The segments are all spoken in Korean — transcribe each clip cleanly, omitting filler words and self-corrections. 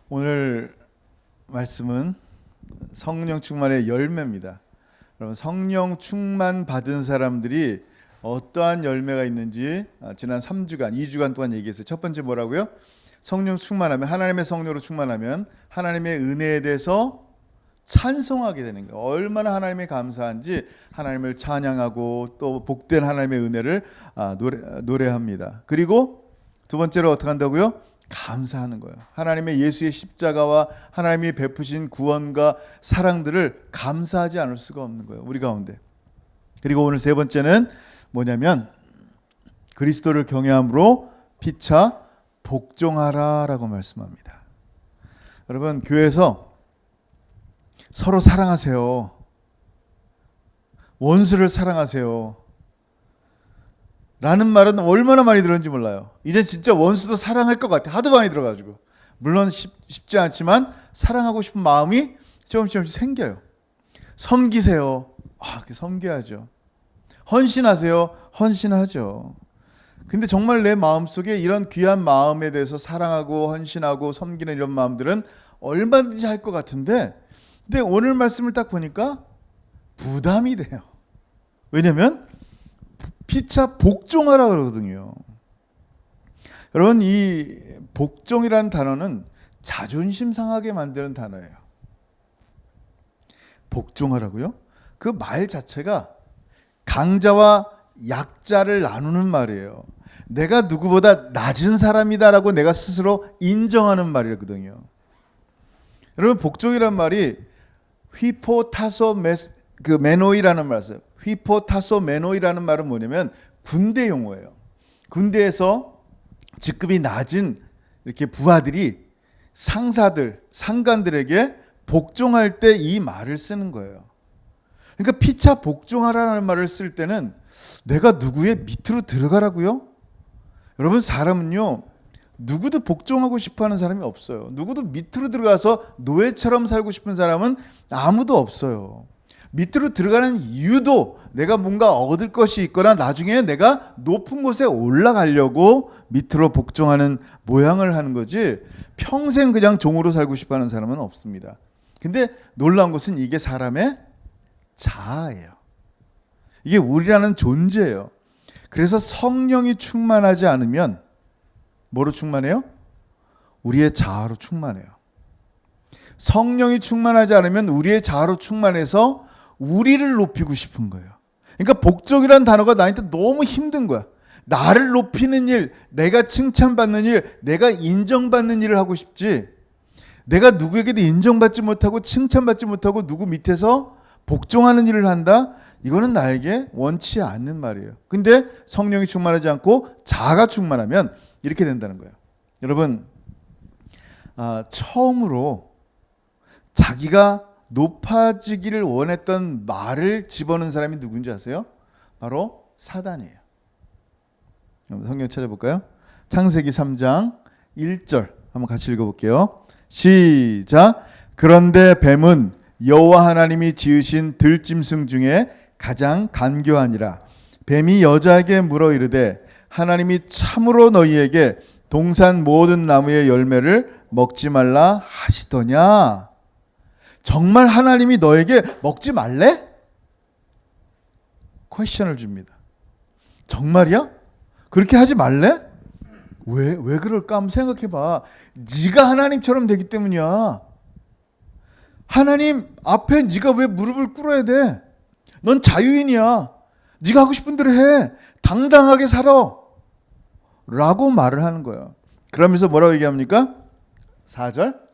오늘 말씀은 성령 충만의 열매입니다. 여러분, 성령 충만 받은 사람들이 어떠한 열매가 있는지 지난 3주간, 2주간 동안 얘기했어요. 첫 번째 뭐라고요? 성령 충만하면, 하나님의 성령으로 충만하면 하나님의 은혜에 대해서 찬송하게 되는 거예요. 얼마나 하나님에 감사한지 하나님을 찬양하고 또 복된 하나님의 은혜를 노래합니다. 그리고 두 번째로 어떻게 한다고요? 감사하는 거예요. 하나님의 예수의 십자가와 하나님이 베푸신 구원과 사랑들을 감사하지 않을 수가 없는 거예요, 우리 가운데. 그리고 오늘 세 번째는 뭐냐면 그리스도를 경외함으로 피차 복종하라라고 말씀합니다. 여러분, 교회에서 서로 사랑하세요. 원수를 사랑하세요. 라는 말은 얼마나 많이 들었는지 몰라요. 이제 진짜 원수도 사랑할 것 같아. 하도 많이 들어가지고. 물론 쉽지 않지만 사랑하고 싶은 마음이 조금씩 생겨요. 섬기세요. 섬겨야죠. 헌신하세요. 헌신하죠. 근데 정말 내 마음속에 이런 귀한 마음에 대해서 사랑하고 헌신하고 섬기는 이런 마음들은 얼마든지 할 것 같은데, 근데 오늘 말씀을 딱 보니까 부담이 돼요. 왜냐하면 피차 복종하라 그러거든요. 여러분, 이 복종이라는 단어는 자존심 상하게 만드는 단어예요. 복종하라고요? 그 말 자체가 강자와 약자를 나누는 말이에요. 내가 누구보다 낮은 사람이다라고 내가 스스로 인정하는 말이거든요. 여러분, 복종이란 말이 메노이라는 말을 써요. 메노이라는 말은 뭐냐면 군대 용어예요. 군대에서 직급이 낮은 이렇게 부하들이 상관들에게 복종할 때 이 말을 쓰는 거예요. 그러니까 피차 복종하라는 말을 쓸 때는 내가 누구의 밑으로 들어가라고요? 여러분, 사람은요, 누구도 복종하고 싶어하는 사람이 없어요. 누구도 밑으로 들어가서 노예처럼 살고 싶은 사람은 아무도 없어요. 밑으로 들어가는 이유도 내가 뭔가 얻을 것이 있거나 나중에 내가 높은 곳에 올라가려고 밑으로 복종하는 모양을 하는 거지, 평생 그냥 종으로 살고 싶어하는 사람은 없습니다. 근데 놀라운 것은 이게 사람의 자아예요. 이게 우리라는 존재예요. 그래서 성령이 충만하지 않으면 뭐로 충만해요? 우리의 자아로 충만해요. 성령이 충만하지 않으면 우리의 자아로 충만해서 우리를 높이고 싶은 거예요. 그러니까 복종이라는 단어가 나한테 너무 힘든 거야. 나를 높이는 일, 내가 칭찬받는 일, 내가 인정받는 일을 하고 싶지, 내가 누구에게도 인정받지 못하고 칭찬받지 못하고 누구 밑에서 복종하는 일을 한다? 이거는 나에게 원치 않는 말이에요. 근데 성령이 충만하지 않고 자아가 충만하면 이렇게 된다는 거예요. 여러분, 처음으로 자기가 높아지기를 원했던 말을 집어넣은 사람이 누군지 아세요? 바로 사단이에요. 성경 찾아볼까요? 창세기 3장 1절 한번 같이 읽어볼게요. 시작. 그런데 뱀은 여호와 하나님이 지으신 들짐승 중에 가장 간교하니라. 뱀이 여자에게 물어 이르되 하나님이 참으로 너희에게 동산 모든 나무의 열매를 먹지 말라 하시더냐? 정말 하나님이 너에게 먹지 말래? 퀘션을 줍니다. 정말이야? 그렇게 하지 말래? 왜 그럴까 한번 생각해봐. 네가 하나님처럼 되기 때문이야. 하나님 앞에 네가 왜 무릎을 꿇어야 돼? 넌 자유인이야. 네가 하고 싶은 대로 해. 당당하게 살아. 라고 말을 하는 거예요. 그러면서 뭐라고 얘기합니까? 4절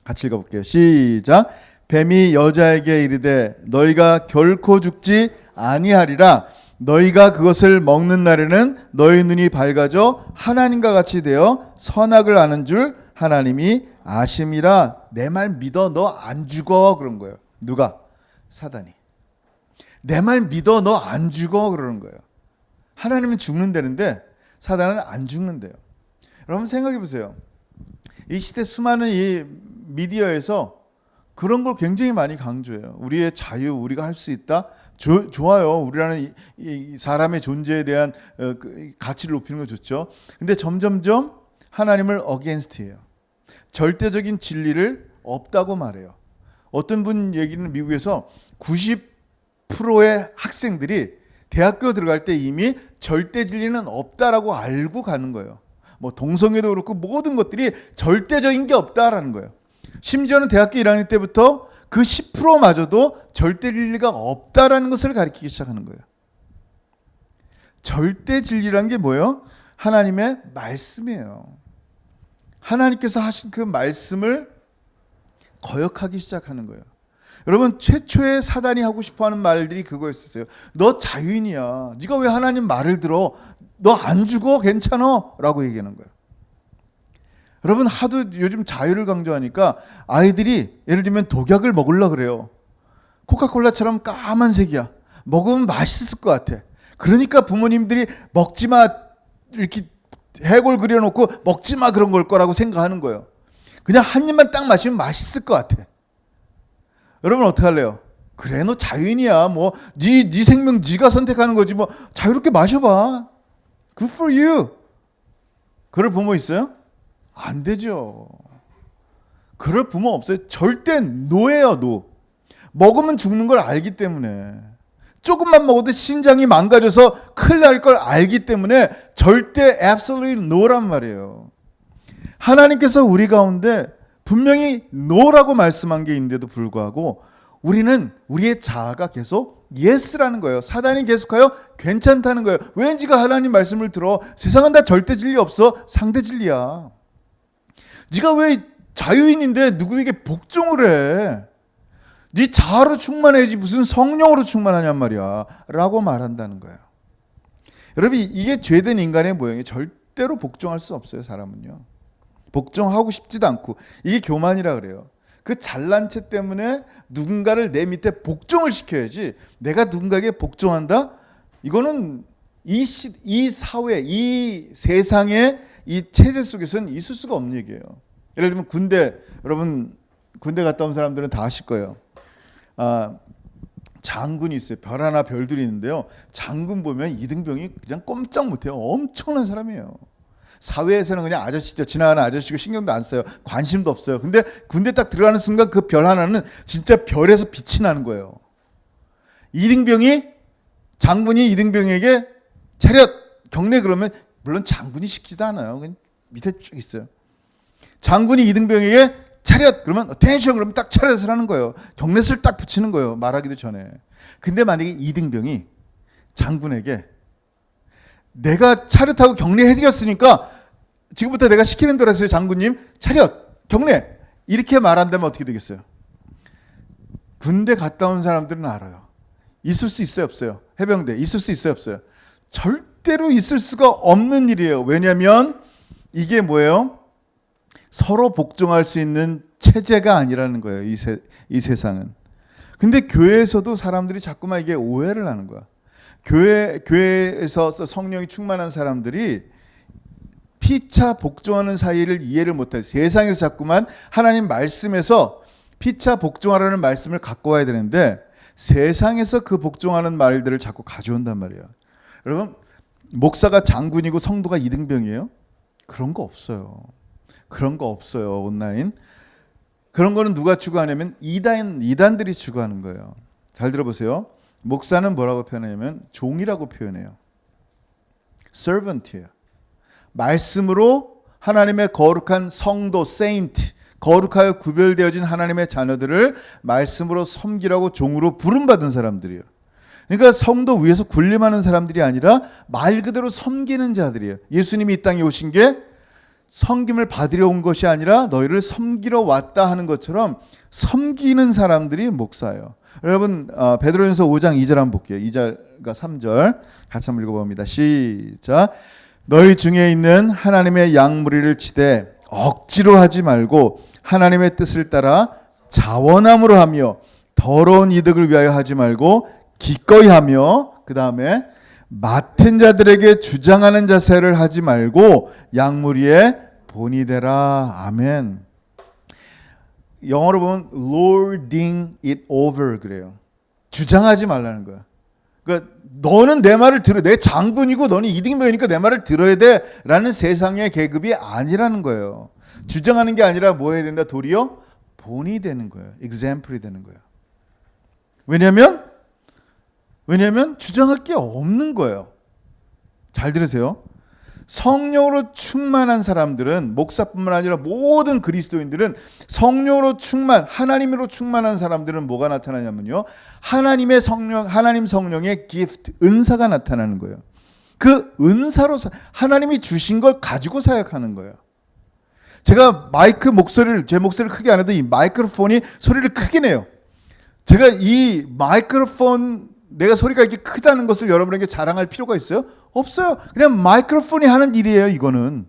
같이 읽어볼게요. 시작. 뱀이 여자에게 이르되 너희가 결코 죽지 아니하리라. 너희가 그것을 먹는 날에는 너희 눈이 밝아져 하나님과 같이 되어 선악을 아는 줄 하나님이 아심이라. 내 말 믿어, 너 안 죽어. 그런 거예요. 누가? 사단이. 내 말 믿어, 너 안 죽어. 그러는 거예요. 하나님은 죽는다는데 사단은 안 죽는데요. 여러분, 생각해 보세요. 이 시대 수많은 이 미디어에서 그런 걸 굉장히 많이 강조해요. 우리의 자유, 우리가 할 수 있다. 좋아요. 우리라는 이 사람의 존재에 대한 가치를 높이는 거 좋죠. 근데 점점점 하나님을 어게인스트해요. 절대적인 진리를 없다고 말해요. 어떤 분 얘기는 미국에서 90%의 학생들이 대학교 들어갈 때 이미 절대 진리는 없다라고 알고 가는 거예요. 뭐 동성애도 그렇고 모든 것들이 절대적인 게 없다라는 거예요. 심지어는 대학교 1학년 때부터 그 10%마저도 절대 진리가 없다라는 것을 가르치기 시작하는 거예요. 절대 진리란 게 뭐예요? 하나님의 말씀이에요. 하나님께서 하신 그 말씀을 거역하기 시작하는 거예요. 여러분, 최초의 사단이 하고 싶어하는 말들이 그거였어요. 너 자유인이야. 네가 왜 하나님 말을 들어? 너 안 죽어? 괜찮아? 라고 얘기하는 거예요. 여러분, 하도 요즘 자유를 강조하니까 아이들이 예를 들면 독약을 먹으려고 그래요. 코카콜라처럼 까만색이야. 먹으면 맛있을 것 같아. 그러니까 부모님들이 먹지마 이렇게 해골 그려놓고 먹지마 그런 걸 거라고 생각하는 거예요. 그냥 한 입만 딱 마시면 맛있을 것 같아. 여러분 어떡할래요? 그래, 너 자유인이야. 뭐 네 생명 네가 선택하는 거지. 뭐 자유롭게 마셔봐. Good for you. 그럴 부모 있어요? 안 되죠. 그럴 부모 없어요. 절대 노예요, 노. 먹으면 죽는 걸 알기 때문에. 조금만 먹어도 신장이 망가져서 큰일 날 걸 알기 때문에 절대 absolutely no란 말이에요. 하나님께서 우리 가운데 분명히 no라고 말씀한 게 있는데도 불구하고 우리는 우리의 자아가 계속 yes라는 거예요. 사단이 계속하여 괜찮다는 거예요. 왠지가 하나님 말씀을 들어. 세상은 다 절대 진리 없어. 상대 진리야. 네가 왜 자유인인데 누구에게 복종을 해? 네 자아로 충만해야지 무슨 성령으로 충만하냔 말이야 라고 말한다는 거예요. 여러분, 이게 죄된 인간의 모양이에요. 절대로 복종할 수 없어요. 사람은요. 복종하고 싶지도 않고. 이게 교만이라 그래요. 그 잘난 채 때문에 누군가를 내 밑에 복종을 시켜야지 내가 누군가에게 복종한다? 이거는 이 사회, 이 세상의 이 체제 속에서는 있을 수가 없는 얘기예요. 예를 들면 군대, 여러분 군대 갔다 온 사람들은 다 아실 거예요. 장군이 있어요. 별 하나 별들이 있는데요. 장군 보면 이등병이 그냥 꼼짝 못해요. 엄청난 사람이에요. 사회에서는 그냥 아저씨죠. 지나가는 아저씨고 신경도 안 써요. 관심도 없어요. 근데 군대 딱 들어가는 순간 그 별 하나는 진짜 별에서 빛이 나는 거예요. 장군이 이등병에게 차렷 경례 그러면 물론 장군이 시키지도 않아요. 그냥 밑에 쭉 있어요. 장군이 이등병에게 차렷 그러면 텐션 그러면 딱 차렷을 하는 거예요. 경례를 딱 붙이는 거예요. 말하기도 전에. 근데 만약에 이등병이 장군에게 내가 차렷하고 경례해드렸으니까 지금부터 내가 시키는 대로 하세요. 장군님 차렷 경례 이렇게 말한다면 어떻게 되겠어요? 군대 갔다 온 사람들은 알아요. 있을 수 있어요 없어요? 해병대 있을 수 있어요 없어요? 절대로 있을 수가 없는 일이에요. 왜냐하면 이게 뭐예요? 서로 복종할 수 있는 체제가 아니라는 거예요. 이 세상은. 근데 교회에서도 사람들이 자꾸만 이게 오해를 하는 거야. 교회에서 성령이 충만한 사람들이 피차 복종하는 사이를 이해를 못해요. 세상에서 자꾸만 하나님 말씀에서 피차 복종하라는 말씀을 갖고 와야 되는데 세상에서 그 복종하는 말들을 자꾸 가져온단 말이에요. 여러분, 목사가 장군이고 성도가 이등병이에요? 그런 거 없어요. 그런 거 없어요. 온라인. 그런 거는 누가 추구하냐면 이단들이 추구하는 거예요. 잘 들어보세요. 목사는 뭐라고 표현하냐면 종이라고 표현해요. servant이에요. 말씀으로 하나님의 거룩한 성도, saint, 거룩하여 구별되어진 하나님의 자녀들을 말씀으로 섬기라고 종으로 부름받은 사람들이에요. 그러니까 성도 위에서 군림하는 사람들이 아니라 말 그대로 섬기는 자들이에요. 예수님이 이 땅에 오신 게 섬김을 받으려 온 것이 아니라 너희를 섬기러 왔다 하는 것처럼 섬기는 사람들이 목사예요. 여러분 베드로전서 5장 2절 한번 볼게요. 2절과 3절 같이 한번 읽어봅니다. 시작. 너희 중에 있는 하나님의 양무리를 치되 억지로 하지 말고 하나님의 뜻을 따라 자원함으로 하며 더러운 이득을 위하여 하지 말고 기꺼이 하며 그 다음에 맡은 자들에게 주장하는 자세를 하지 말고 양무리의 본이 되라. 아멘. 영어로 보면 lording it over 그래요. 주장하지 말라는 거야. 그러니까 너는 내 말을 들어. 내 장군이고 너는 이등병이니까 내 말을 들어야 돼 라는 세상의 계급이 아니라는 거예요. 주장하는 게 아니라 뭐 해야 된다? 도리어 본이 되는 거예요. example이 되는 거예요. 왜냐하면 주장할 게 없는 거예요. 잘 들으세요. 성령으로 충만한 사람들은, 목사뿐만 아니라 모든 그리스도인들은 성령으로 하나님으로 충만한 사람들은 뭐가 나타나냐면요, 하나님 성령의 gift, 은사가 나타나는 거예요. 그 은사로 하나님이 주신 걸 가지고 사역하는 거예요. 제가 제 목소리를 크게 안 해도 이 마이크로폰이 소리를 크게 내요. 제가 이 마이크로폰, 내가 소리가 이렇게 크다는 것을 여러분에게 자랑할 필요가 있어요? 없어요. 그냥 마이크로폰이 하는 일이에요. 이거는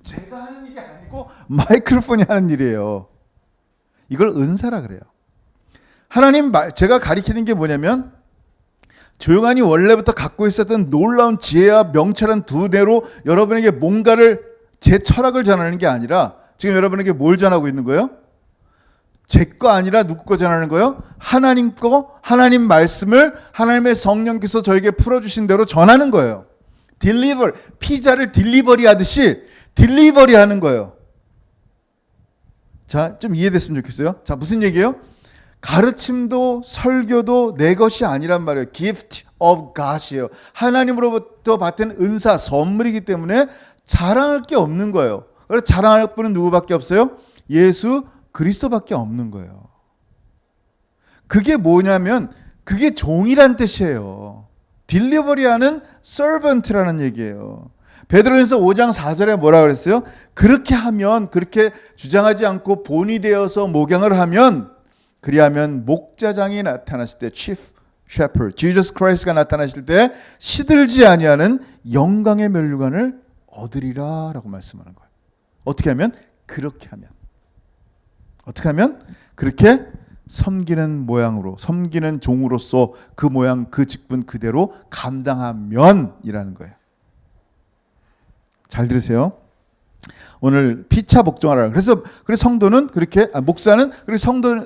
제가 하는 일이 아니고 마이크로폰이 하는 일이에요. 이걸 은사라 그래요. 제가 가리키는 게 뭐냐면, 조용하니 원래부터 갖고 있었던 놀라운 지혜와 명철한 두 대로 여러분에게 제 철학을 전하는 게 아니라, 지금 여러분에게 뭘 전하고 있는 거예요? 제 거 아니라 누구 거 전하는 거예요? 하나님 거, 하나님 말씀을 하나님의 성령께서 저에게 풀어주신 대로 전하는 거예요. 피자를 딜리버리 하듯이 딜리버리 하는 거예요. 자, 좀 이해됐으면 좋겠어요. 자, 무슨 얘기예요? 가르침도 설교도 내 것이 아니란 말이에요. gift of God이에요. 하나님으로부터 받은 은사, 선물이기 때문에 자랑할 게 없는 거예요. 그래서 자랑할 분은 누구밖에 없어요? 예수 그리스도밖에 없는 거예요. 그게 뭐냐면, 그게 종이란 뜻이에요. 딜리버리하는 servant라는 얘기예요. 베드로전서 5장 4절에 뭐라 그랬어요? 그렇게 주장하지 않고 본이 되어서 목양을 하면, 그리하면 목자장이 나타났을 때, chief shepherd, Jesus Christ가 나타나실 때 시들지 아니하는 영광의 면류관을 얻으리라 라고 말씀하는 거예요. 어떻게 하면? 그렇게 하면. 어떻게 하면? 그렇게 섬기는 종으로서 그 모양, 그 직분 그대로 감당하면이라는 거예요. 잘 들으세요. 오늘 피차 복종하라. 그래서 성도는 목사는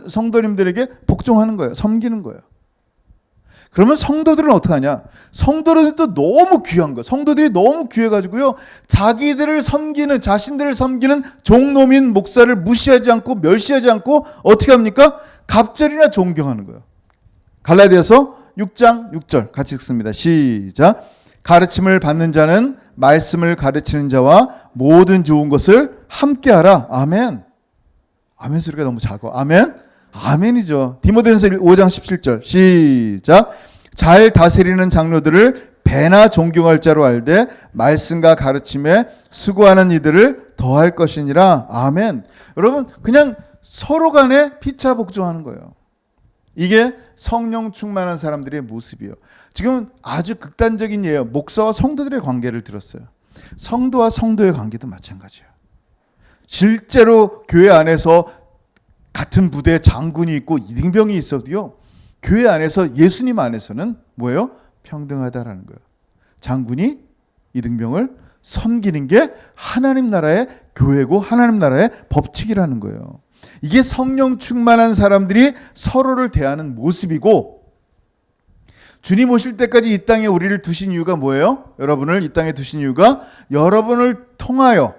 성도님들에게 복종하는 거예요. 섬기는 거예요. 그러면 성도들은 어떻게 하냐? 성도들은 또 너무 귀한 거예요. 성도들이 너무 귀해가지고요, 자신들을 섬기는 종노민 목사를 무시하지 않고 멸시하지 않고 어떻게 합니까? 갑절이나 존경하는 거예요. 갈라디아서 6장 6절 같이 읽습니다. 시작. 가르침을 받는 자는 말씀을 가르치는 자와 모든 좋은 것을 함께하라. 아멘. 아멘 소리가 너무 작아. 아멘. 아멘이죠. 디모데전서 5장 17절 시작. 잘 다스리는 장로들을 배나 존경할 자로 알되 말씀과 가르침에 수고하는 이들을 더할 것이니라. 아멘. 여러분, 그냥 서로 간에 피차 복종하는 거예요. 이게 성령 충만한 사람들의 모습이에요. 지금 아주 극단적인 예요. 목사와 성도들의 관계를 들었어요. 성도와 성도의 관계도 마찬가지예요. 실제로 교회 안에서 같은 부대에 장군이 있고 이등병이 있어도요, 교회 안에서, 예수님 안에서는 뭐예요? 평등하다라는 거예요. 장군이 이등병을 섬기는 게 하나님 나라의 교회고 하나님 나라의 법칙이라는 거예요. 이게 성령 충만한 사람들이 서로를 대하는 모습이고, 주님 오실 때까지 이 땅에 우리를 두신 이유가 뭐예요? 여러분을 이 땅에 두신 이유가 여러분을 통하여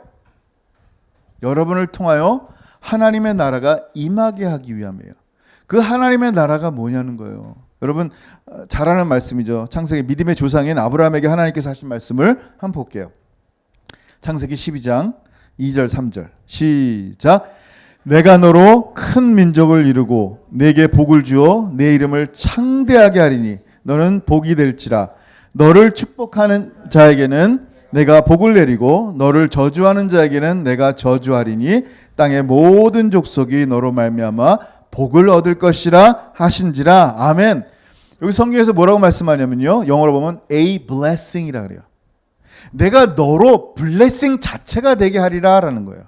하나님의 나라가 임하게 하기 위함이에요. 그 하나님의 나라가 뭐냐는 거예요. 여러분 잘 아는 말씀이죠. 창세기, 믿음의 조상인 아브라함에게 하나님께서 하신 말씀을 한번 볼게요. 창세기 12장 2절 3절 시작. 내가 너로 큰 민족을 이루고 내게 복을 주어 내 이름을 창대하게 하리니 너는 복이 될지라. 너를 축복하는 자에게는 내가 복을 내리고 너를 저주하는 자에게는 내가 저주하리니 땅의 모든 족속이 너로 말미암아 복을 얻을 것이라 하신지라. 아멘. 여기 성경에서 뭐라고 말씀하냐면요, 영어로 보면 a blessing이라 그래요. 내가 너로 블레싱 자체가 되게 하리라 라는 거예요.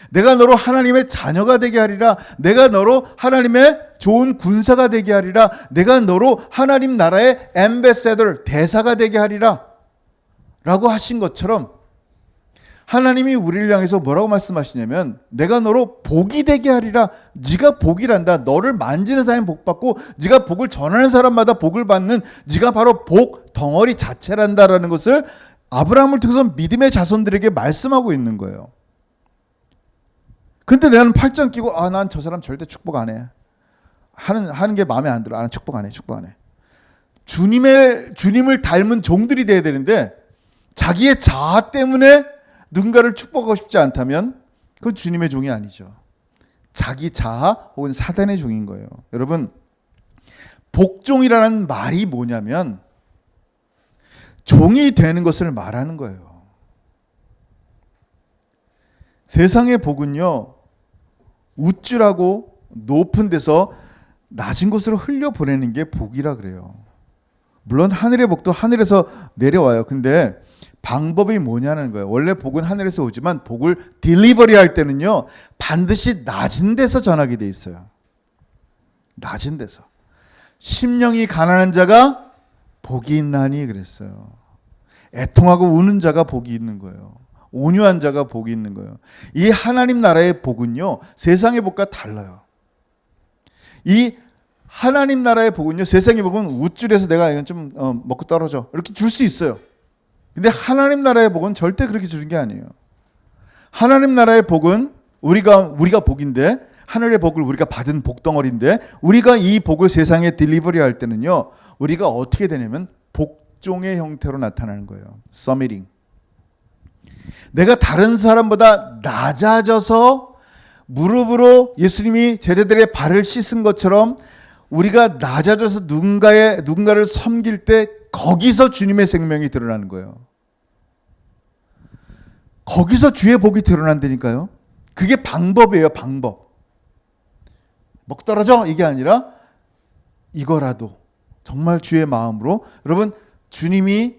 내가 너로 하나님의 자녀가 되게 하리라. 내가 너로 하나님의 좋은 군사가 되게 하리라. 내가 너로 하나님 나라의 앰베세더, 대사가 되게 하리라 라고 하신 것처럼, 하나님이 우리를 향해서 뭐라고 말씀하시냐면, 내가 너로 복이 되게 하리라. 네가 복이란다. 너를 만지는 사람이 복 받고 네가 복을 전하는 사람마다 복을 받는, 네가 바로 복 덩어리 자체란다라는 것을 아브라함을 통해서 믿음의 자손들에게 말씀하고 있는 거예요. 근데 나는 팔짱 끼고 난 저 사람 절대 축복 안 해. 하는 게 마음에 안 들어. 나는 축복 안 해. 축복 안 해. 주님을 닮은 종들이 돼야 되는데 자기의 자아 때문에 누군가를 축복하고 싶지 않다면 그건 주님의 종이 아니죠. 자기 자아 혹은 사단의 종인 거예요. 여러분, 복종이라는 말이 뭐냐면 종이 되는 것을 말하는 거예요. 세상의 복은요, 우쭐하고 높은 데서 낮은 곳으로 흘려보내는 게 복이라 그래요. 물론 하늘의 복도 하늘에서 내려와요. 근데 방법이 뭐냐는 거예요. 원래 복은 하늘에서 오지만 복을 딜리버리 할 때는요, 반드시 낮은 데서 전하게 돼 있어요. 낮은 데서. 심령이 가난한 자가 복이 있나니 그랬어요. 애통하고 우는 자가 복이 있는 거예요. 온유한 자가 복이 있는 거예요. 이 하나님 나라의 복은요, 세상의 복과 달라요. 이 하나님 나라의 복은요, 세상의 복은 우쭐해서 내가 이건 좀 먹고 떨어져 이렇게 줄 수 있어요. 근데 하나님 나라의 복은 절대 그렇게 주는 게 아니에요. 하나님 나라의 복은 우리가 복인데, 하늘의 복을 우리가 받은 복덩어리인데, 우리가 이 복을 세상에 딜리버리 할 때는요, 우리가 어떻게 되냐면 복종의 형태로 나타나는 거예요. 서미팅. 내가 다른 사람보다 낮아져서 무릎으로 예수님이 제자들의 발을 씻은 것처럼 우리가 낮아져서 누군가를 섬길 때 거기서 주님의 생명이 드러나는 거예요. 거기서 주의 복이 드러난다니까요. 그게 방법이에요. 방법. 먹 떨어져 이게 아니라 이거라도 정말 주의 마음으로, 여러분, 주님이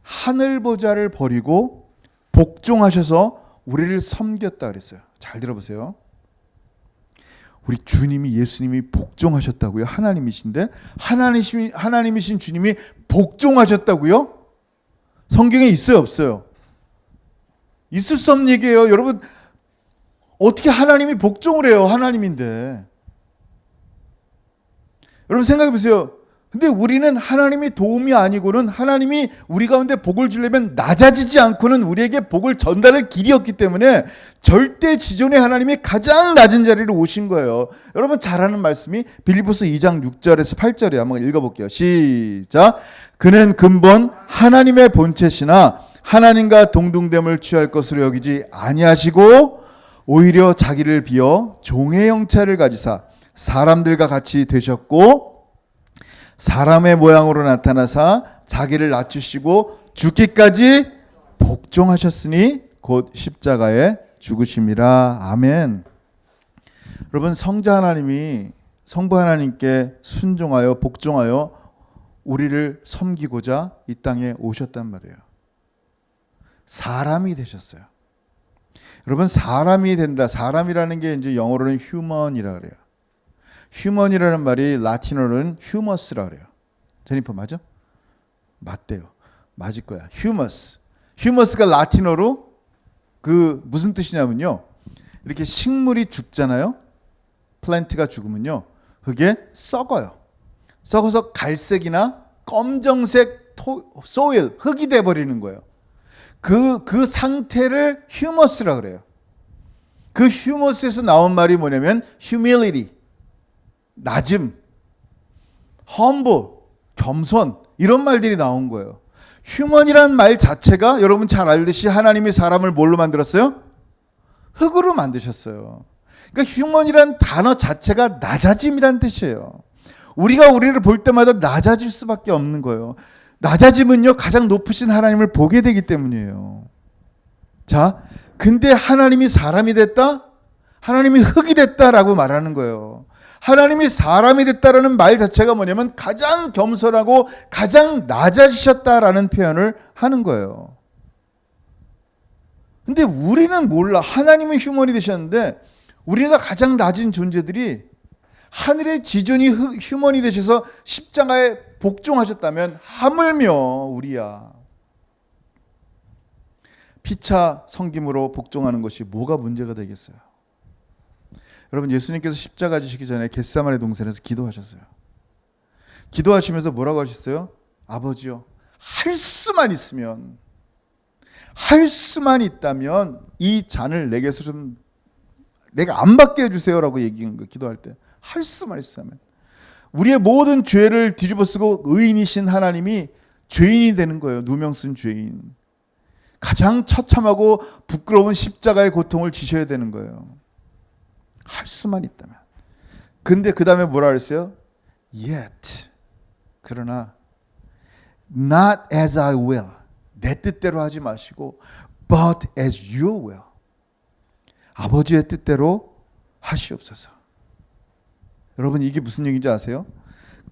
하늘 보좌를 버리고 복종하셔서 우리를 섬겼다 그랬어요. 잘 들어보세요. 우리 주님이, 예수님이 복종하셨다고요? 하나님이신데 하나님이신 주님이 복종하셨다고요? 성경에 있어요, 없어요? 있을 수 없는 얘기예요. 여러분, 어떻게 하나님이 복종을 해요? 하나님인데. 여러분 생각해 보세요. 근데 우리는 하나님이 도움이 아니고는, 하나님이 우리 가운데 복을 주려면 낮아지지 않고는 우리에게 복을 전달할 길이 없기 때문에 절대 지존의 하나님이 가장 낮은 자리로 오신 거예요. 여러분 잘 아는 말씀이 빌립보서 2장 6절에서 8절이에요. 한번 읽어볼게요. 시작. 그는 근본 하나님의 본체시나 하나님과 동등됨을 취할 것으로 여기지 아니하시고 오히려 자기를 비어 종의 형체를 가지사 사람들과 같이 되셨고 사람의 모양으로 나타나사 자기를 낮추시고 죽기까지 복종하셨으니 곧 십자가에 죽으심이라. 아멘. 여러분, 성부 하나님께 순종하여 복종하여 우리를 섬기고자 이 땅에 오셨단 말이에요. 사람이 되셨어요. 여러분, 사람이 된다. 사람이라는 게 이제 영어로는 human이라 그래요. 휴먼이라는 말이 라틴어로는 휴머스라 그래요. 제니퍼 맞아? 맞대요. 맞을 거야. 휴머스. 휴머스가 라틴어로 그 무슨 뜻이냐면요, 이렇게 식물이 죽잖아요. 플랜트가 죽으면요, 그게 썩어요. 썩어서 갈색이나 검정색 소일, 흙이 돼버리는 거예요. 그 상태를 휴머스라 그래요. 그 휴머스에서 나온 말이 뭐냐면 humility, 낮음, humble, 겸손, 이런 말들이 나온 거예요. 휴먼이란 말 자체가 여러분 잘 알듯이 하나님이 사람을 뭘로 만들었어요? 흙으로 만드셨어요. 그러니까 휴먼이란 단어 자체가 낮아짐이란 뜻이에요. 우리가 우리를 볼 때마다 낮아질 수밖에 없는 거예요. 낮아짐은요, 가장 높으신 하나님을 보게 되기 때문이에요. 자, 근데 하나님이 사람이 됐다? 하나님이 흙이 됐다라고 말하는 거예요. 하나님이 사람이 됐다라는 말 자체가 뭐냐면 가장 겸손하고 가장 낮아지셨다라는 표현을 하는 거예요. 근데 우리는 몰라. 하나님은 휴먼이 되셨는데 우리가 가장 낮은 존재들이 하늘의 지존이 휴먼이 되셔서 십자가에 복종하셨다면 하물며 우리야. 피차 섬김으로 복종하는 것이 뭐가 문제가 되겠어요? 여러분, 예수님께서 십자가 지시기 전에 겟세마네 동산에서 기도하셨어요. 기도하시면서 뭐라고 하셨어요? 아버지요, 할 수만 있다면 이 잔을 내게서 좀 내가 안 받게 해주세요라고 얘기한 거 기도할 때 할 수만 있으면 우리의 모든 죄를 뒤집어쓰고 의인이신 하나님이 죄인이 되는 거예요. 누명 쓴 죄인. 가장 처참하고 부끄러운 십자가의 고통을 지셔야 되는 거예요. 할 수만 있다면. 근데 그 다음에 뭐라 그랬어요? Yet. 그러나 not as I will. 내 뜻대로 하지 마시고 but as you will. 아버지의 뜻대로 하시옵소서. 여러분 이게 무슨 얘기인지 아세요?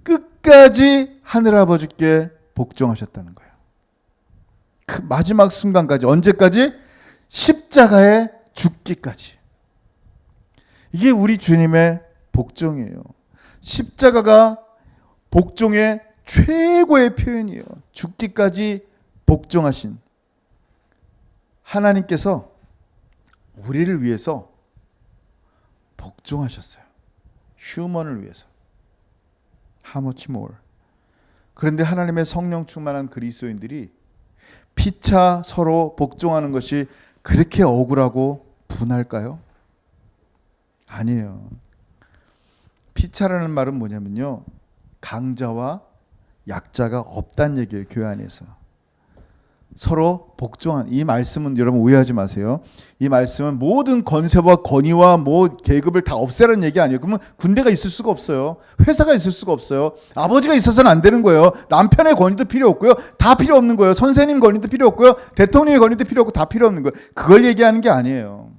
끝까지 하늘아버지께 복종하셨다는 거예요. 그 마지막 순간까지. 언제까지? 십자가에 죽기까지. 이게 우리 주님의 복종이에요. 십자가가 복종의 최고의 표현이에요. 죽기까지 복종하신 하나님께서 우리를 위해서 복종하셨어요. 휴먼을 위해서. How much more? 그런데 하나님의 성령 충만한 그리스도인들이 피차 서로 복종하는 것이 그렇게 억울하고 분할까요? 아니에요. 피차라는 말은 뭐냐면요, 강자와 약자가 없다는 얘기예요. 교회 안에서 서로 복종한, 이 말씀은 여러분 오해하지 마세요. 이 말씀은 모든 건세와 권위와 뭐 계급을 다 없애라는 얘기 아니에요. 그러면 군대가 있을 수가 없어요. 회사가 있을 수가 없어요. 아버지가 있어서는 안 되는 거예요. 남편의 권위도 필요 없고요. 다 필요 없는 거예요. 선생님 권위도 필요 없고요. 대통령의 권위도 필요 없고 다 필요 없는 거예요. 그걸 얘기하는 게 아니에요.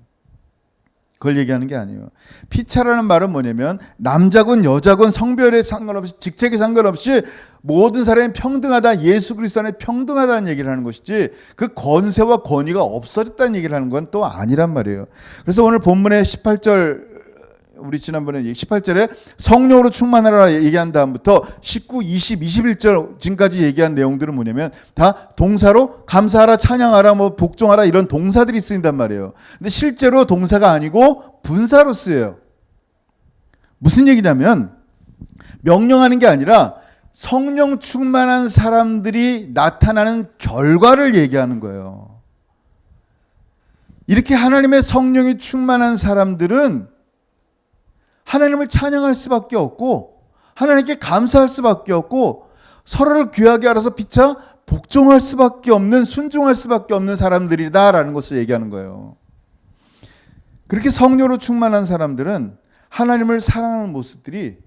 그걸 얘기하는 게 아니에요. 피차라는 말은 뭐냐면 남자건 여자건 성별에 상관없이 직책에 상관없이 모든 사람이 평등하다, 예수 그리스도 안에 평등하다는 얘기를 하는 것이지 그 건세와 권위가 없어졌다는 얘기를 하는 건 또 아니란 말이에요. 그래서 오늘 본문의 18절, 우리 지난번에 18절에 성령으로 충만하라 얘기한 다음부터 19, 20, 21절 지금까지 얘기한 내용들은 뭐냐면 다 동사로 감사하라, 찬양하라, 뭐 복종하라 이런 동사들이 쓰인단 말이에요. 근데 실제로 동사가 아니고 분사로 쓰여요. 무슨 얘기냐면 명령하는 게 아니라 성령 충만한 사람들이 나타나는 결과를 얘기하는 거예요. 이렇게 하나님의 성령이 충만한 사람들은 하나님을 찬양할 수밖에 없고 하나님께 감사할 수밖에 없고 서로를 귀하게 알아서 피차 복종할 수밖에 없는, 순종할 수밖에 없는 사람들이다라는 것을 얘기하는 거예요. 그렇게 성령으로 충만한 사람들은 하나님을 사랑하는 모습들이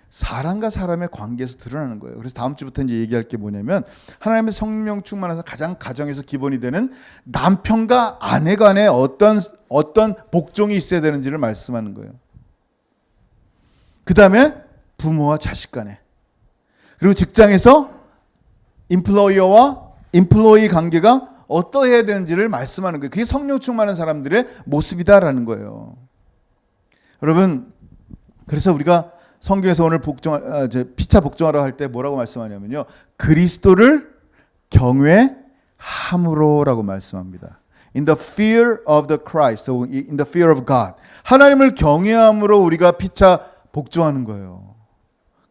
사람과 사람의 관계에서 드러나는 거예요. 그래서 다음 주부터 이제 얘기할 게 뭐냐면 하나님의 성령 충만해서 가장 가정에서 기본이 되는 남편과 아내 간에 어떤 복종이 있어야 되는지를 말씀하는 거예요. 그 다음에 부모와 자식 간에, 그리고 직장에서 임플로이어와 임플로이 관계가 어떠해야 되는지를 말씀하는 거예요. 그게 성령 충만한 사람들의 모습이다라는 거예요. 여러분, 그래서 우리가 성경에서 오늘 피차 복종하라고 할 때 뭐라고 말씀하냐면요, 그리스도를 경외함으로라고 말씀합니다. In the fear of the Christ, in the fear of God. 하나님을 경외함으로 우리가 피차 복종하는 거예요.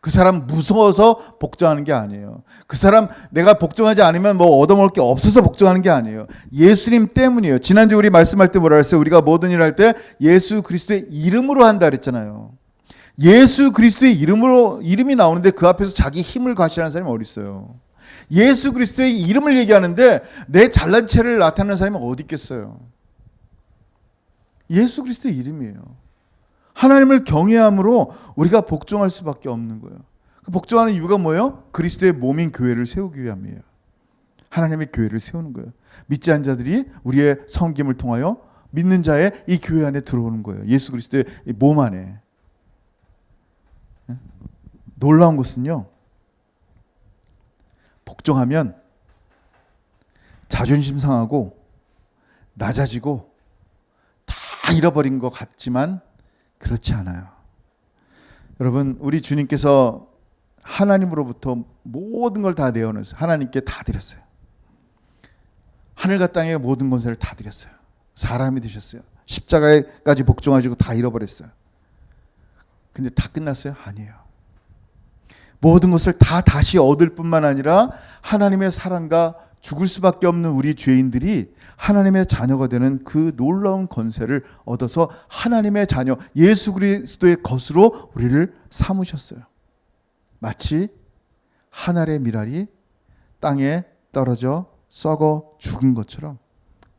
그 사람 무서워서 복종하는 게 아니에요. 그 사람 내가 복종하지 않으면 뭐 얻어먹을 게 없어서 복종하는 게 아니에요. 예수님 때문이에요. 지난주 우리 말씀할 때 뭐라 그랬어요? 우리가 모든 일 할 때 예수 그리스도의 이름으로 한다 그랬잖아요. 예수 그리스도의 이름이 나오는데 그 앞에서 자기 힘을 과시하는 사람이 어디 있어요? 예수 그리스도의 이름을 얘기하는데 내 잘난 체를 나타내는 사람이 어디 있겠어요? 예수 그리스도의 이름이에요. 하나님을 경외함으로 우리가 복종할 수밖에 없는 거예요. 그 복종하는 이유가 뭐예요? 그리스도의 몸인 교회를 세우기 위함이에요. 하나님의 교회를 세우는 거예요. 믿지 않은 자들이 우리의 섬김을 통하여 믿는 자의 이 교회 안에 들어오는 거예요. 예수 그리스도의 몸 안에. 놀라운 것은요, 복종하면 자존심 상하고 낮아지고 다 잃어버린 것 같지만 그렇지 않아요. 여러분, 우리 주님께서 하나님으로부터 모든 걸 다 내어놓으셨어요. 하나님께 다 드렸어요. 하늘과 땅의 모든 권세를 다 드렸어요. 사람이 되셨어요. 십자가에까지 복종하시고 다 잃어버렸어요. 근데 다 끝났어요? 아니에요. 모든 것을 다 다시 얻을 뿐만 아니라 하나님의 사랑과 죽을 수밖에 없는 우리 죄인들이 하나님의 자녀가 되는 그 놀라운 권세를 얻어서 하나님의 자녀 예수 그리스도의 것으로 우리를 삼으셨어요. 마치 한 알의 밀알이 땅에 떨어져 썩어 죽은 것처럼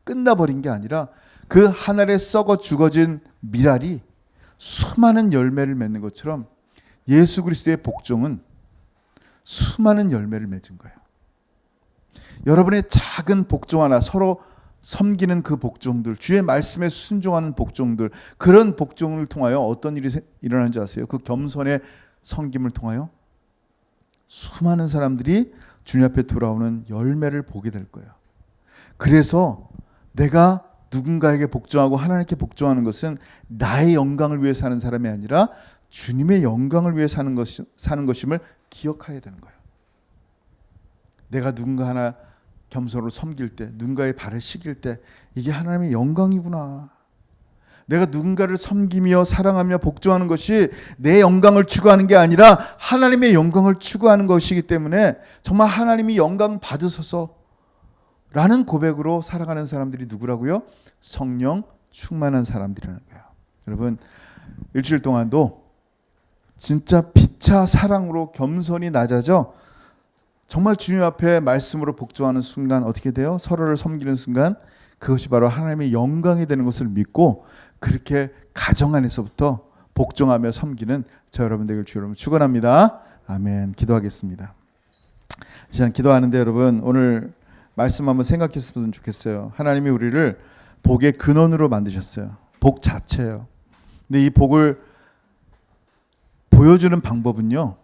끝나버린 게 아니라 그 한 알에 썩어 죽어진 밀알이 수많은 열매를 맺는 것처럼 예수 그리스도의 복종은 수많은 열매를 맺은 거예요. 여러분의 작은 복종 하나, 서로 섬기는 그 복종들, 주의 말씀에 순종하는 복종들, 그런 복종을 통하여 어떤 일이 일어나는지 아세요? 그 겸손의 섬김을 통하여 수많은 사람들이 주님 앞에 돌아오는 열매를 보게 될 거예요. 그래서 내가 누군가에게 복종하고 하나님께 복종하는 것은 나의 영광을 위해 사는 사람이 아니라 주님의 영광을 위해 사는 것임을 기억해야 되는 거예요. 내가 누군가 하나 겸손으로 섬길 때, 누군가의 발을 씻길 때 이게 하나님의 영광이구나. 내가 누군가를 섬기며 사랑하며 복종하는 것이 내 영광을 추구하는 게 아니라 하나님의 영광을 추구하는 것이기 때문에 정말 하나님이 영광 받으소서 라는 고백으로 살아가는 사람들이 누구라고요? 성령 충만한 사람들이라는 거예요. 여러분, 일주일 동안도 진짜 피차 사랑으로 겸손히 낮아져 정말 주님 앞에 말씀으로 복종하는 순간 어떻게 돼요? 서로를 섬기는 순간 그것이 바로 하나님의 영광이 되는 것을 믿고 그렇게 가정 안에서부터 복종하며 섬기는 저 여러분 되길 주 여러분 축원합니다. 아멘. 기도하겠습니다. 이 시간 기도하는데 여러분 오늘 말씀 한번 생각했으면 좋겠어요. 하나님이 우리를 복의 근원으로 만드셨어요. 복 자체예요. 근데 이 복을 보여주는 방법은요,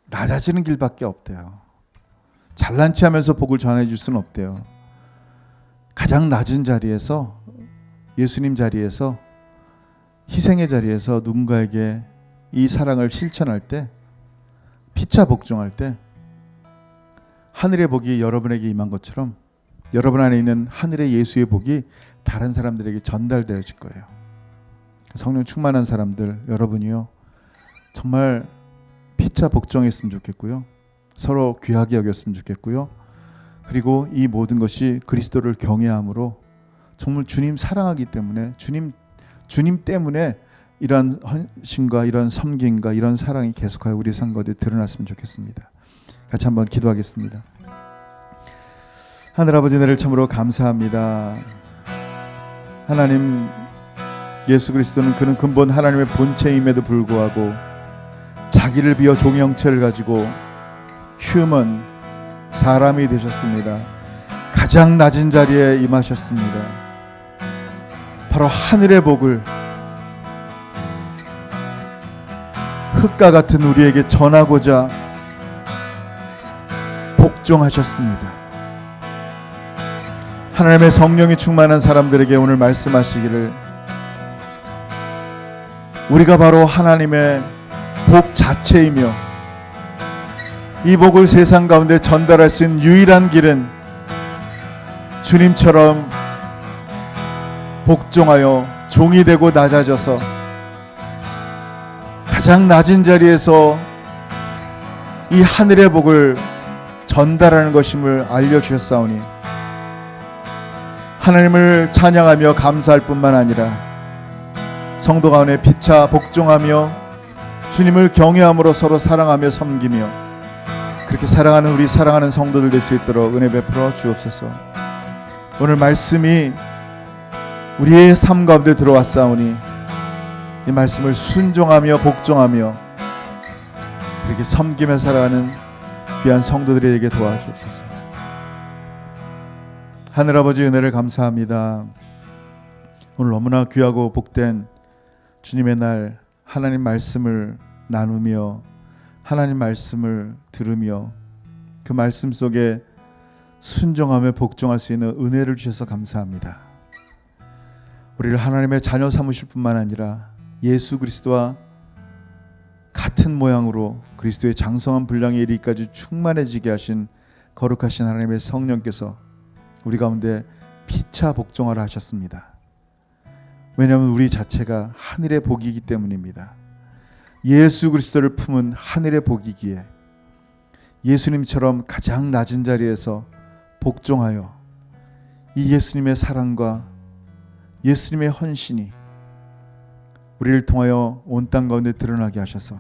낮아지는 길밖에 없대요. 잘난 체 하면서 복을 전해줄 수는 없대요. 가장 낮은 자리에서, 예수님 자리에서, 희생의 자리에서 누군가에게 이 사랑을 실천할 때, 피차 복종할 때 하늘의 복이 여러분에게 임한 것처럼 여러분 안에 있는 하늘의 예수의 복이 다른 사람들에게 전달되어질 거예요. 성령 충만한 사람들 여러분이요, 정말 피차 복종했으면 좋겠고요, 서로 귀하게 여겼으면 좋겠고요, 그리고 이 모든 것이 그리스도를 경외함으로 정말 주님 사랑하기 때문에 주님 때문에 이런 헌신과 이런 섬김과 이런 사랑이 계속하여 우리 삶 가운데 드러났으면 좋겠습니다. 같이 한번 기도하겠습니다. 하늘 아버지, 은혜를 참으로 감사합니다. 하나님, 예수 그리스도는 그는 근본 하나님의 본체임에도 불구하고 자기를 비워 종의 형체를 가지고 휴먼 사람이 되셨습니다. 가장 낮은 자리에 임하셨습니다. 바로 하늘의 복을 흙과 같은 우리에게 전하고자 복종하셨습니다. 하나님의 성령이 충만한 사람들에게 오늘 말씀하시기를 우리가 바로 하나님의 복 자체이며 이 복을 세상 가운데 전달할 수 있는 유일한 길은 주님처럼 복종하여 종이 되고 낮아져서 가장 낮은 자리에서 이 하늘의 복을 전달하는 것임을 알려주셨사오니 하나님을 찬양하며 감사할 뿐만 아니라 성도 가운데 피차 복종하며 주님을 경외함으로 서로 사랑하며 섬기며 그렇게 사랑하는 우리 사랑하는 성도들 될 수 있도록 은혜 베풀어 주옵소서. 오늘 말씀이 우리의 삶 가운데 들어왔사오니 이 말씀을 순종하며 복종하며 그렇게 섬기며 살아가는 귀한 성도들에게 도와주옵소서. 하늘아버지, 은혜를 감사합니다. 오늘 너무나 귀하고 복된 주님의 날, 하나님 말씀을 나누며 하나님 말씀을 들으며 그 말씀 속에 순종하며 복종할 수 있는 은혜를 주셔서 감사합니다. 우리를 하나님의 자녀 삼으실 뿐만 아니라 예수 그리스도와 같은 모양으로 그리스도의 장성한 분량에 이르기까지 충만해지게 하신 거룩하신 하나님의 성령께서 우리 가운데 피차 복종하라 하셨습니다. 왜냐하면 우리 자체가 하늘의 복이기 때문입니다. 예수 그리스도를 품은 하늘의 복이기에 예수님처럼 가장 낮은 자리에서 복종하여 이 예수님의 사랑과 예수님의 헌신이 우리를 통하여 온 땅 가운데 드러나게 하셔서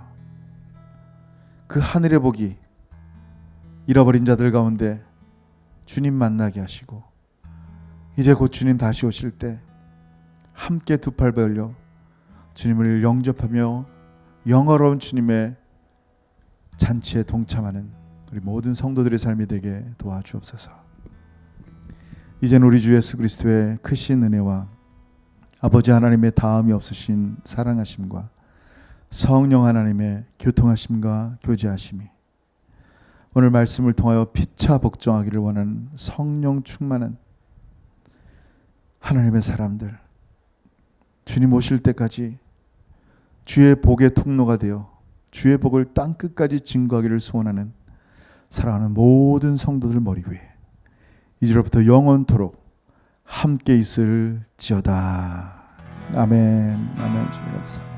그 하늘의 복이 잃어버린 자들 가운데 주님 만나게 하시고, 이제 곧 주님 다시 오실 때 함께 두 팔 벌려 주님을 영접하며 영화로운 주님의 잔치에 동참하는 우리 모든 성도들의 삶이 되게 도와주옵소서. 이제는 우리 주 예수 그리스도의 크신 은혜와 아버지 하나님의 다함이 없으신 사랑하심과 성령 하나님의 교통하심과 교제하심이 오늘 말씀을 통하여 피차 복종하기를 원하는 성령 충만한 하나님의 사람들, 주님 오실 때까지 주의 복의 통로가 되어 주의 복을 땅끝까지 증거하기를 소원하는 사랑하는 모든 성도들 머리 위에 이제로부터 영원토록 함께 있을지어다. 아멘. 아멘. 주님 감사합니다.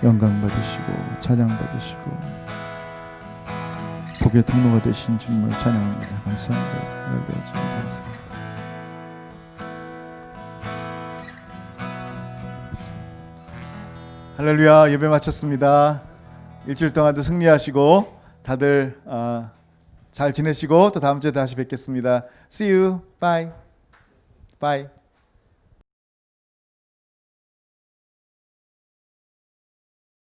영광 받으시고 찬양 받으시고 복의 통로가 되신 주님을 찬양합니다. 감사합니다. 할렐루야. 주님 감사합니다. 할렐루야. 예배 마쳤습니다. 일주일 동안도 승리하시고 다들 잘 지내시고 또 다음 주에 다시 뵙겠습니다. See you. Bye. Bye.